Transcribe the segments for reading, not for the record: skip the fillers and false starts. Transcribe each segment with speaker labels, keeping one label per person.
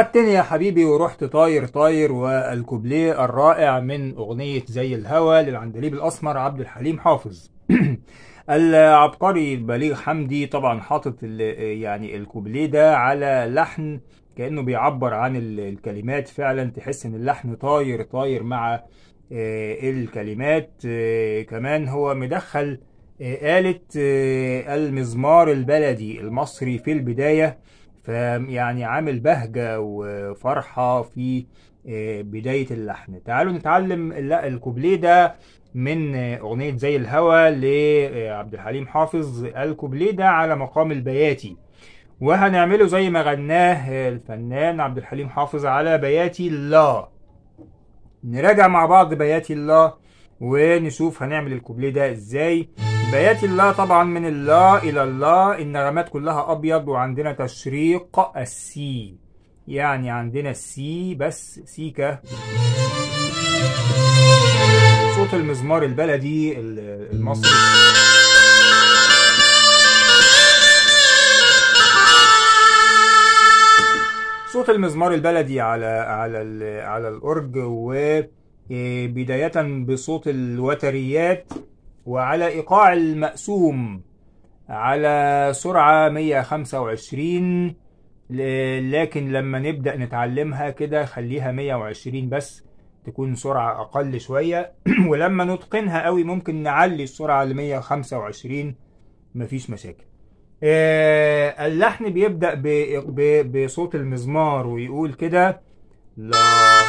Speaker 1: خدتني يا حبيبي ورحت طاير طاير، والكوبليه الرائع من أغنية زي الهوى للعندليب الأسمر عبد الحليم حافظ. العبقري بليغ حمدي طبعا حاطط يعني الكوبليه ده على لحن كأنه بيعبر عن الكلمات، فعلا تحس ان اللحن طاير طاير مع الكلمات. كمان هو مدخل آلة المزمار البلدي المصري في البداية، فيعني عامل بهجة وفرحة في بداية اللحن. تعالوا نتعلم الكوبليه ده من أغنية زي الهوى لعبد الحليم حافظ. الكوبليه ده على مقام البياتي، وهنعمله زي ما غناه الفنان عبد الحليم حافظ على بياتي الله. نراجع مع بعض بياتي الله ونشوف هنعمل الكوبليه ده ازاي. بياتي الله طبعا من الله الى الله، النغمات كلها ابيض، وعندنا تشريق السي، يعني عندنا السي بس سيكا، صوت المزمار البلدي المصري. صوت المزمار البلدي على الأورج، وبداية بصوت الوتريات، وعلى إيقاع المقسوم على سرعة 125، لكن لما نبدأ نتعلمها كده خليها 120 بس، تكون سرعة أقل شوية. ولما نتقنها قوي ممكن نعلي السرعة ل 125، مفيش مشاكل. اللحن بيبدأ بصوت المزمار ويقول كده لا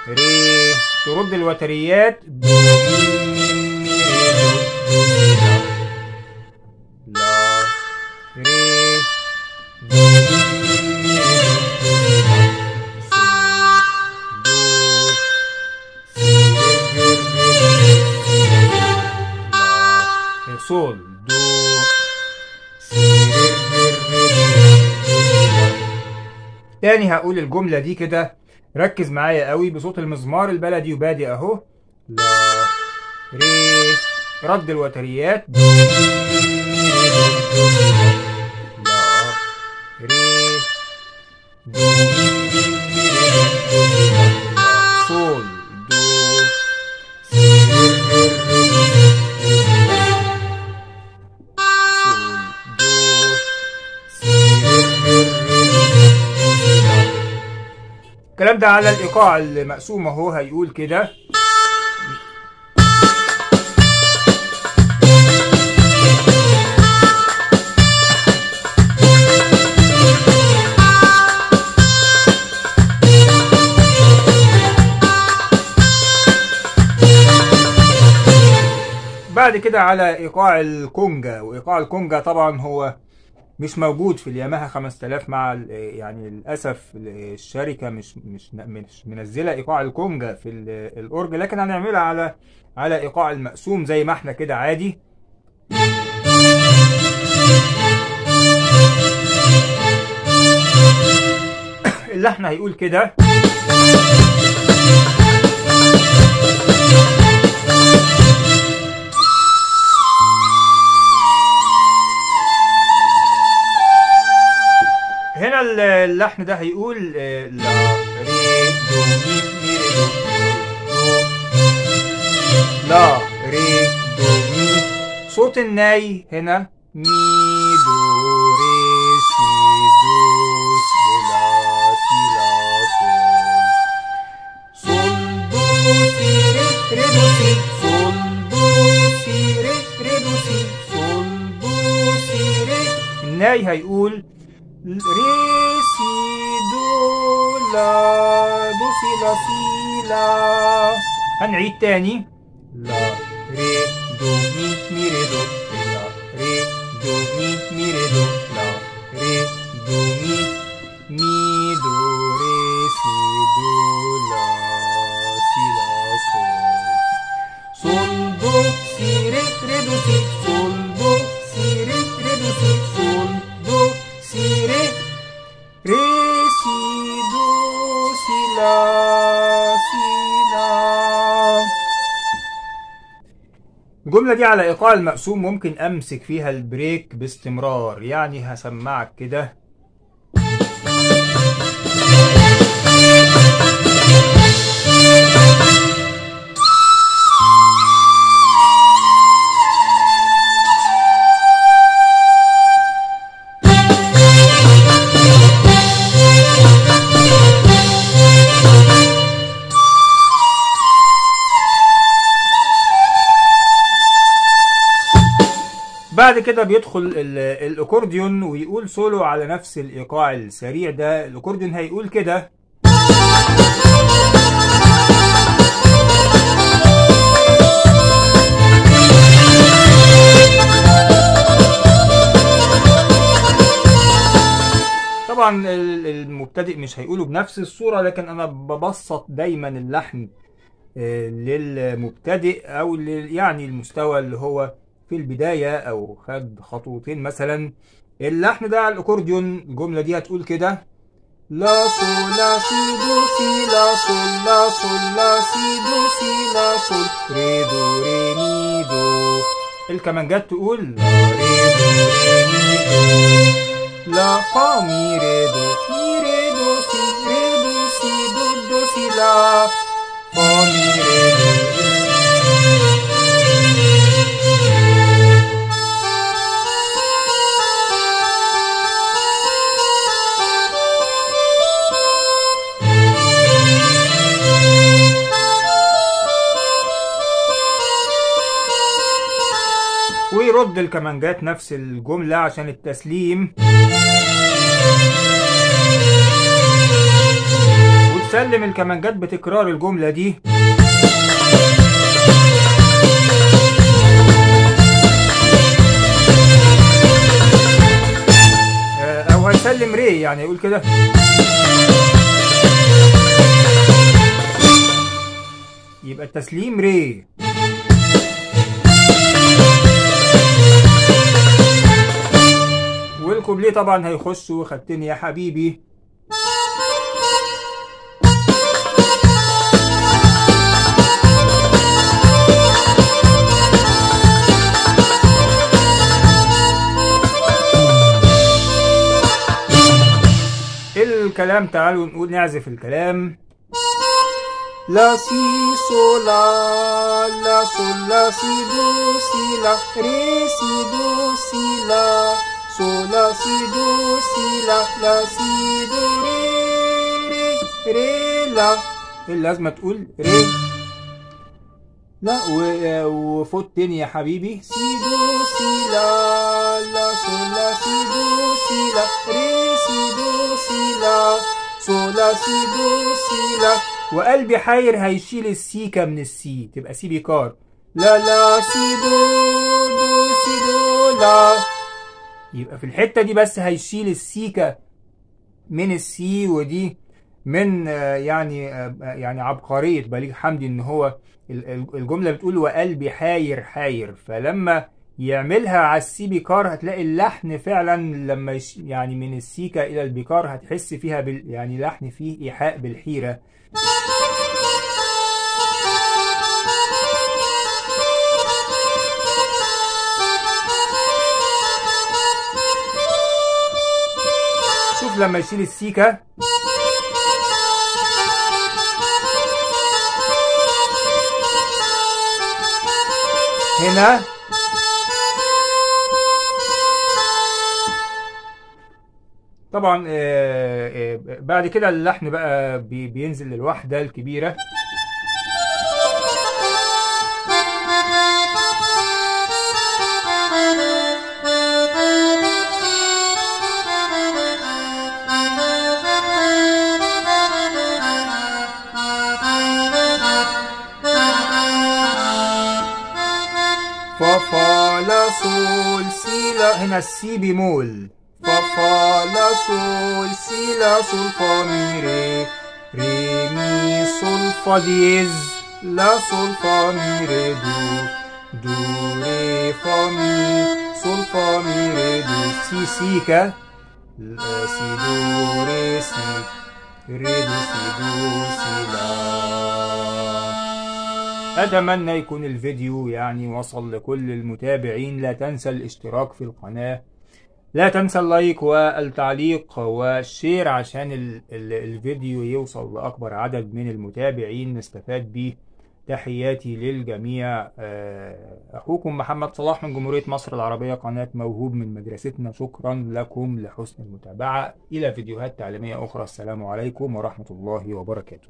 Speaker 1: ري، ترد الوتريات دو مي مي دو، لا ري دو مي دو صول دو. تاني هقول الجملة دي كده، ركز معايا قوي، بصوت المزمار البلدي وبادئ اهو لا ري، رد الوتريات دو لا ري دو صول دو الكلام ده على الإيقاع المقسوم اهو. هيقول كده بعد كده على إيقاع الكونجا. وإيقاع الكونجا طبعا هو مش موجود في الياماها 5000 مع يعني للاسف الشركه مش منزله ايقاع الكونجا في الاورج، لكن هنعملها على ايقاع المقسوم زي ما احنا كده عادي. اللحن هيقول كده هنا اللحن ده هيقول لا ري دو مي مي ري دو لا ري دو مي. صوت الناي هنا مي دو ري سي دو سي لا سي لا سول دو سي ري دو سي سول دو سي ري دو سي سول دو سي ري. الناي هيقول ري سي دو لا دو سي لا سي لا. هنعيد تاني لا ري دو مي مي ري دو لا ري دو مي مي ري دو لا ري دو مي مي دو ري سي دو لا سي لا سول دو سي ري ري دو سي سول دو سي ري ري دو سي سول دو سي ري ري سي دو سي لا سي لا. الجملة دي على إيقاع المقسوم ممكن أمسك فيها البريك باستمرار، يعني هسمعك كده بعد كده بيدخل الاكورديون ويقول سولو على نفس الايقاع السريع ده. الاكورديون هيقول كده. طبعا المبتدئ مش هيقوله بنفس الصورة، لكن انا ببسط دايما اللحن للمبتدئ او يعني المستوى اللي هو في البداية او خد خطوتين مثلا. اللحن ده على الاكورديون الجملة دي هتقول كده: لا سول لا سي دو سي لا سول لا سول لا سي دو سي لا سول ري دو ري مي دو. الكمانجات تقول لا ري دو ري مي دو لا فا مي ري دو مي ري دو سي ري دو سي دو دو سي لا فا مي ري دو. ويرد الكمانجات نفس الجملة عشان التسليم، وتسلم الكمانجات بتكرار الجملة دي. او هيسلم ري، يعني يقول كده يبقى التسليم ري. والكوبليه طبعا هيخش وخدتني يا حبيبي. الكلام تعالوا نقول نعزف الكلام. لا سي سو لا لا سو لا سي دو سي لا ري سي دو سي لا سو لا سي دو سي لا لا سي دو ري ري ري لا. اللازمة تقول ري. لا وفوت تاني يا حبيبي. سي دو سي لا لا سو لا سي دو سي لا ري سي دو سي لا سو لا سي دو سي لا. وقلبي حاير هيشيل السيكة من السي تبقى سي بيكار. لا لا سي دو دو سي دو لا. يبقى في الحتة دي بس هيشيل السيكة من السي، ودي من يعني عبقرية بليغ حمدي ان هو الجملة بتقول وقلبي حاير حاير، فلما يعملها على السي بيكار هتلاقي اللحن فعلا لما يعني من السيكة الى البيكار هتحس فيها يعني لحن فيه ايحاء بالحيرة. شوف لما يشيل السيكة هنا طبعا بعد كده اللحن بقى بينزل للوحدة الكبيرة. فا فا لا سول سي لا، هنا السي بيمول. فا فا لا سول سي لا سول فا مي ري ري مي سول فا ديز لا سول فا مي ري دو دو ري فا مي سول فا مي ري دو سي سيكا سي دو ري سي ري دو سي دو سي لا. أتمنى يكون الفيديو يعني وصل لكل المتابعين. لا تنسى الاشتراك في القناة، لا تنسى اللايك والتعليق والشير عشان الفيديو يوصل لأكبر عدد من المتابعين نستفاد بيه. تحياتي للجميع. أخوكم محمد صلاح من جمهورية مصر العربية، قناة موهوب من مدرستنا. شكرا لكم لحسن المتابعة. إلى فيديوهات تعليمية أخرى. السلام عليكم ورحمة الله وبركاته.